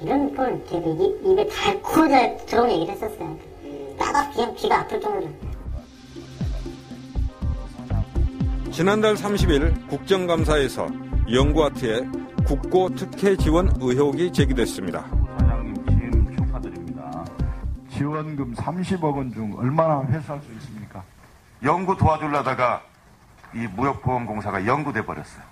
이런 걸 되게 입에 달고 들어온 얘기를 했었어요. 따가 그냥 귀가 아플 정도로. 지난달 30일 국정감사에서 영구아트에 국고 특혜 지원 의혹이 제기됐습니다. 사장님 취임 축하드립니다. 지원금 30억 원 중 얼마나 회수할 수 있습니까? 연구 도와주려다가 이 무역보험공사가 연구돼 버렸어요.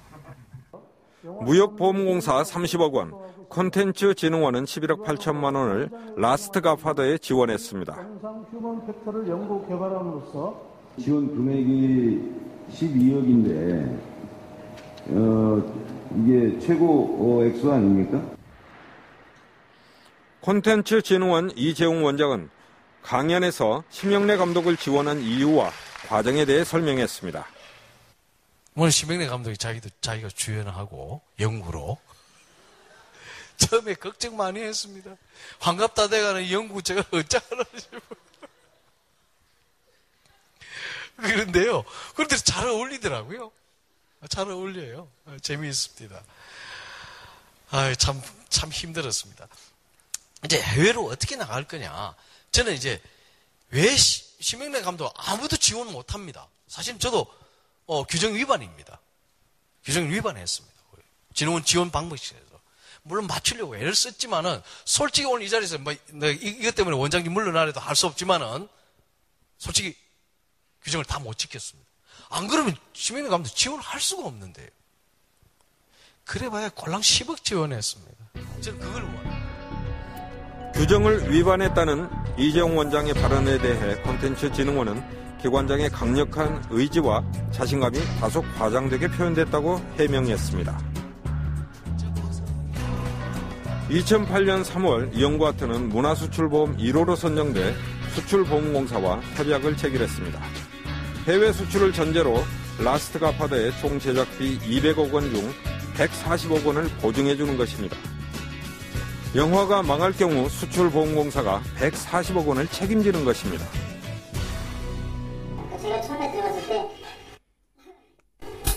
무역보험공사 30억 원, 콘텐츠진흥원은 11억 8천만 원을 라스트 갓파더에 지원했습니다. 영상 휴먼 팩터를 연구 개발함으로써 지원 금액이 12억인데 이게 최고 액수 아닙니까? 콘텐츠진흥원 이재용 원장은 강연에서 심영래 감독을 지원한 이유와 과정에 대해 설명했습니다. 오늘 심영래 감독이 자기가 주연하고 연구로 처음에 걱정 많이 했습니다. 환갑 다 돼가는 연구 제가 어쩌라는지 그런데요. 그런데 잘 어울리더라고요. 잘 어울려요. 재미있습니다. 참 힘들었습니다. 이제 해외로 어떻게 나갈 거냐. 저는 이제 왜 심영래 감독 아무도 지원 못 합니다. 사실 저도 규정 위반입니다. 규정 위반했습니다. 진흥원 지원 방법에서. 물론 맞추려고 애를 썼지만은 솔직히 오늘 이 자리에서 이것 때문에 원장님 물러나래도 할 수 없지만은 솔직히 규정을 다 못 지켰습니다. 안 그러면 심영래 감독 지원할 수가 없는데요. 그래봐야 꼴랑 10억 지원했습니다. 저는 그걸 원해요. 규정을 위반했다는 이재용 원장의 발언에 대해 콘텐츠진흥원은 기관장의 강력한 의지와 자신감이 다소 과장되게 표현됐다고 해명했습니다. 2008년 3월 영구아트는 문화수출보험 1호로 선정돼 수출보험공사와 협약을 체결했습니다. 해외 수출을 전제로 라스트 갓파더의 총 제작비 200억 원 중 140억 원을 보증해주는 것입니다. 영화가 망할 경우 수출보험공사가 140억 원을 책임지는 것입니다. 제가 처음에 들어갔을 때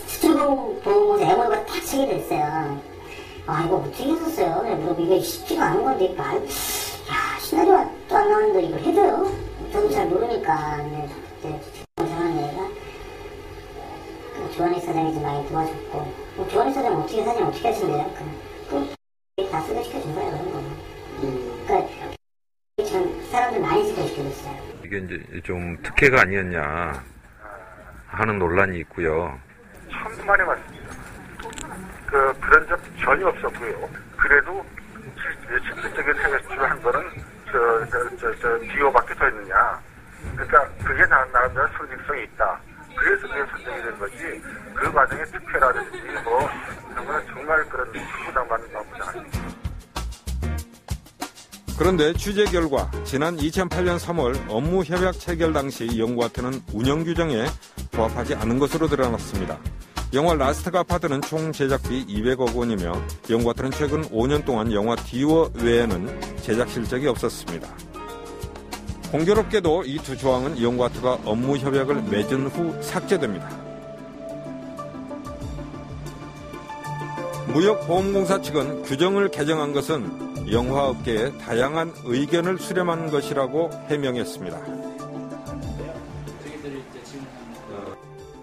수출보험공사 MOU가 다 체결돼 있어요. 이거 어떻게 했었어요? 이게 쉽지가 않은 건데 시나리오가 또 안 나오는데 이걸 해줘요? 저도 잘 모르니까. 조한희 사장이 좀 많이 도와줬고, 조한희 사장 사진 어떻게 하신대요? 다 소개시켜준 거야, 그런 거. 그러니까 참 사람들 많이 소개시켜줬어요. 이게 이제 좀 특혜가 아니었냐 하는 논란이 있고요. 참 많이 맞습니다. 그런 적 전혀 없었고요. 그래도 실질적인 해외 수출을 한 거는 DO밖에 더 있느냐. 그러니까 그게 나름대로 상징성이 있다. 그래서 그게 선정이 된 거지. 그 과정에 특혜라든지 이런 거는 정말 그런 부담받는 것보다 아닙니다. 그런데 취재 결과 지난 2008년 3월 업무 협약 체결 당시 영구아트는 운영 규정에 부합하지 않은 것으로 드러났습니다. 영화 라스트 갓파더는 총 제작비 200억 원이며 영구아트는 최근 5년 동안 영화 디워 외에는 제작 실적이 없었습니다. 공교롭게도 이 두 조항은 영구아트가 업무 협약을 맺은 후 삭제됩니다. 무역보험공사 측은 규정을 개정한 것은 영화업계의 다양한 의견을 수렴한 것이라고 해명했습니다.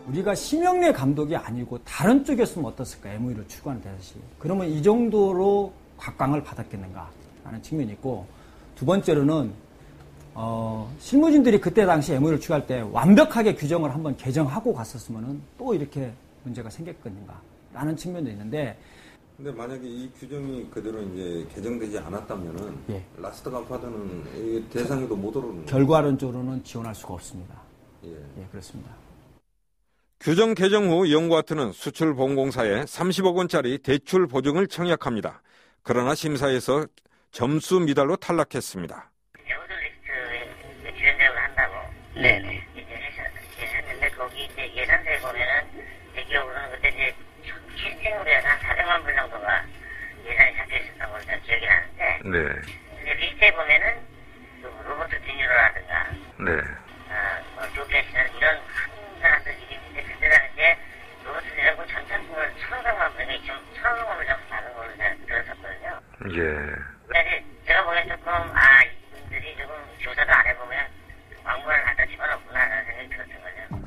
우리가 심영래 감독이 아니고 다른 쪽이었으면 어떻을까, MOU를 추구하는 대시. 그러면 이 정도로 각광을 받았겠는가 하는 측면이 있고, 두 번째로는 실무진들이 그때 당시 MOU를 추구할 때 완벽하게 규정을 한번 개정하고 갔었으면은 또 이렇게 문제가 생겼겠는가 라는 측면도 있는데. 근데 만약에 이 규정이 그대로 이제 개정되지 않았다면은 라스트 갓파더는 대상에도 못 오르는 결과론적으로는 지원할 수가 없습니다. 예, 그렇습니다. 규정 개정 후 영구아트는 수출보험공사에 30억 원짜리 대출 보증을 청약합니다. 그러나 심사에서 점수 미달로 탈락했습니다. 배우들 리스트 지원작을 한다고 네네 했었는데 거기 이제 예산서에 보면은 제 기억으로는 그때 이제 캐스팅으로 해서 한 400만 불 정도가 예산이 잡혀 있었던 걸로 기억이 나는데 근데 리스트에 보면은 로버트 디니로라든가 조페시는 이런 큰 사람들이 있는데 그때 당시에 로버트 디니로 전 작품을 1,300만 불 정도 받은 걸로 제가 들었었거든요. 근데 제가 보기엔 조금, 이분들이 조금 조사도 안 해보면 광고를 갖다 집어넣구나라는 생각이 들었던 거죠.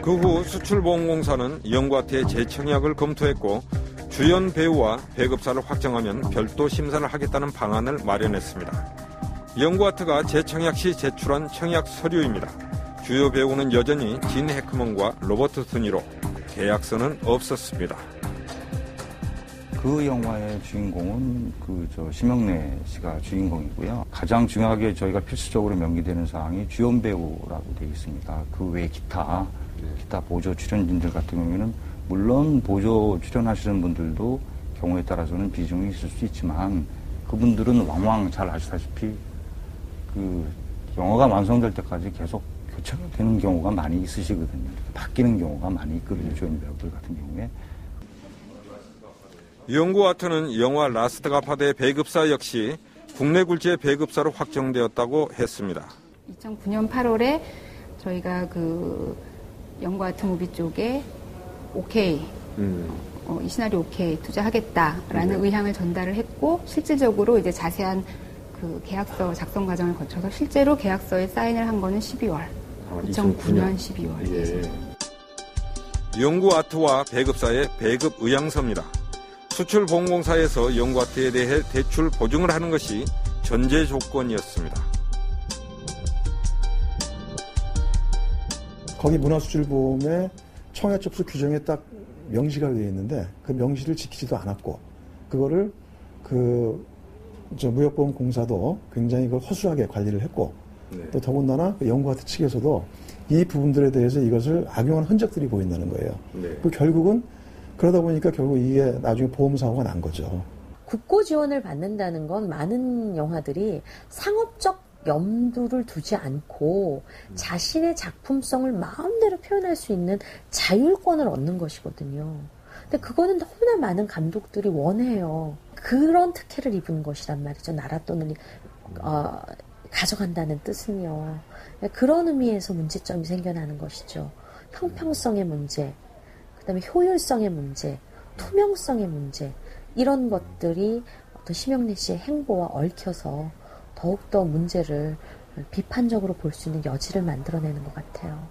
그 후 수출보험공사는 영구아트의 재청약을 검토했고 주연 배우와 배급사를 확정하면 별도 심사를 하겠다는 방안을 마련했습니다. 영구아트가 재청약 시 제출한 청약 서류입니다. 주요 배우는 여전히 진 해커먼과 로버트 드니로, 계약서는 없었습니다. 그 영화의 주인공은 심영래 씨가 주인공이고요. 가장 중요하게 저희가 필수적으로 명기되는 사항이 주연 배우라고 되어 있습니다. 그 외 기타 보조 출연진들 같은 경우에는 물론 보조 출연하시는 분들도 경우에 따라서는 비중이 있을 수 있지만 그분들은 왕왕 잘 아시다시피 그 영화가 완성될 때까지 계속 교체가 되는 경우가 많이 있으시거든요. 바뀌는 경우가 많이 있거든요. 주연 배우들 같은 경우에. 영구아트는 영화 라스트 가파드의 배급사 역시 국내 굴지의 배급사로 확정되었다고 했습니다. 2009년 8월에 저희가 영구아트 무비 쪽에 오케이, 이 시나리오 오케이 투자하겠다라는 의향을 전달을 했고 실질적으로 이제 자세한 그 계약서 작성 과정을 거쳐서 실제로 계약서에 사인을 한 거는 12월, 2009년 12월. 예. 영구아트와 배급사의 배급 의향서입니다. 수출보험공사에서 영구아트에 대해 대출 보증을 하는 것이 전제 조건이었습니다. 거기 문화수출보험의 청약 접수 규정에 딱 명시가 되어 있는데 그 명시를 지키지도 않았고 그거를 무역보험공사도 굉장히 그걸 허술하게 관리를 했고 또 더군다나 영구아트 측에서도 이 부분들에 대해서 이것을 악용한 흔적들이 보인다는 거예요. 결국은 그러다 보니까 결국 이게 나중에 보험사고가 난 거죠. 국고 지원을 받는다는 건 많은 영화들이 상업적 염두를 두지 않고 자신의 작품성을 마음대로 표현할 수 있는 자율권을 얻는 것이거든요. 근데 그거는 너무나 많은 감독들이 원해요. 그런 특혜를 입은 것이란 말이죠. 나라 돈을 가져간다는 뜻은요. 그런 의미에서 문제점이 생겨나는 것이죠. 형평성의 문제, 그다음에 효율성의 문제, 투명성의 문제, 이런 것들이 어떤 심영래 씨의 행보와 얽혀서 더욱더 문제를 비판적으로 볼 수 있는 여지를 만들어내는 것 같아요.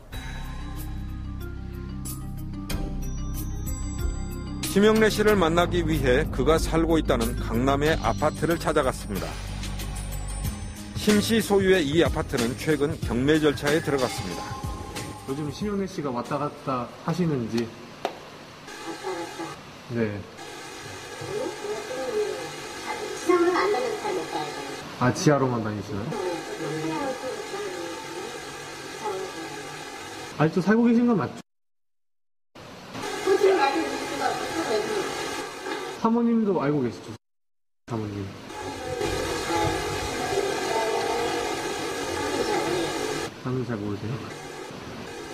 심영래 씨를 만나기 위해 그가 살고 있다는 강남의 아파트를 찾아갔습니다. 심 씨 소유의 이 아파트는 최근 경매 절차에 들어갔습니다. 요즘 심영래 씨가 왔다 갔다 하시는지. 네. 지상으로 안 다녀도 잘 못 가요. 지하로만 다니시나요? 아직도 살고 계신 건 맞죠? 사모님도 알고 계시죠? 사모님. 사모님 잘 모르세요?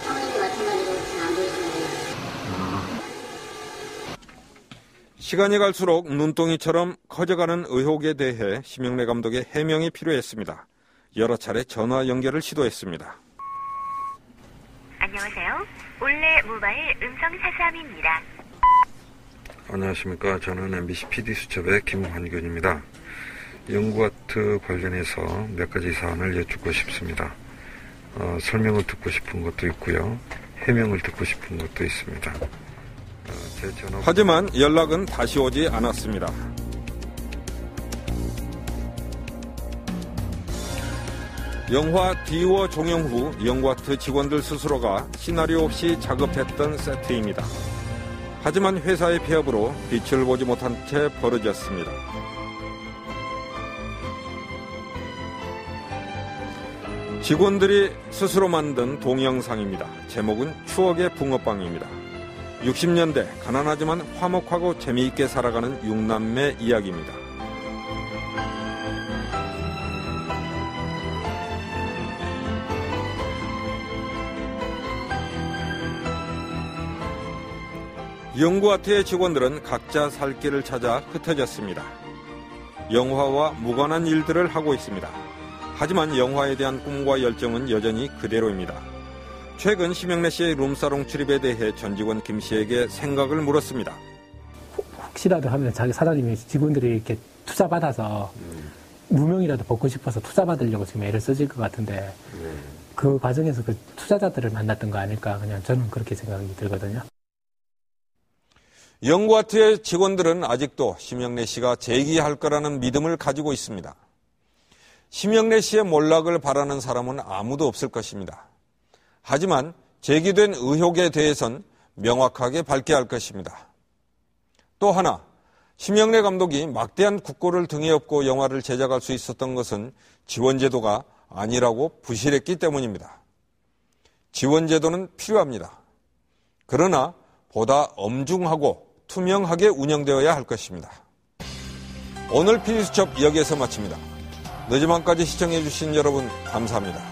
사모님도 마찬가지로 잘 안 보이시나요? 시간이 갈수록 눈덩이처럼 커져가는 의혹에 대해 심영래 감독의 해명이 필요했습니다. 여러 차례 전화 연결을 시도했습니다. 안녕하세요. 올레 모바일 음성 사수함입니다. 안녕하십니까. 저는 MBC PD수첩의 김환균입니다. 영구아트 관련해서 몇 가지 사안을 여쭙고 싶습니다. 설명을 듣고 싶은 것도 있고요. 해명을 듣고 싶은 것도 있습니다. 하지만 연락은 다시 오지 않았습니다. 영화 디워 종영 후 영구아트 직원들 스스로가 시나리오 없이 작업했던 세트입니다. 하지만 회사의 폐업으로 빛을 보지 못한 채 벌어졌습니다. 직원들이 스스로 만든 동영상입니다. 제목은 추억의 붕어빵입니다. 60년대 가난하지만 화목하고 재미있게 살아가는 6남매 이야기입니다. 영구아트의 직원들은 각자 살 길을 찾아 흩어졌습니다. 영화와 무관한 일들을 하고 있습니다. 하지만 영화에 대한 꿈과 열정은 여전히 그대로입니다. 최근 심영래 씨의 룸사롱 출입에 대해 전 직원 김 씨에게 생각을 물었습니다. 혹시라도 하면 자기 사장님이 직원들이 이렇게 투자 받아서 무명이라도 벗고 싶어서 투자 받으려고 지금 애를 써질 것 같은데 그 과정에서 그 투자자들을 만났던 거 아닐까 그냥 저는 그렇게 생각이 들거든요. 영구아트의 직원들은 아직도 심영래 씨가 재기할 거라는 믿음을 가지고 있습니다. 심영래 씨의 몰락을 바라는 사람은 아무도 없을 것입니다. 하지만 제기된 의혹에 대해선 명확하게 밝혀야 할 것입니다. 또 하나, 심영래 감독이 막대한 국고를 등에 업고 영화를 제작할 수 있었던 것은 지원제도가 아니라고 부실했기 때문입니다. 지원제도는 필요합니다. 그러나 보다 엄중하고 투명하게 운영되어야 할 것입니다. 오늘 PD수첩 여기에서 마칩니다. 늦은 밤까지 시청해주신 여러분 감사합니다.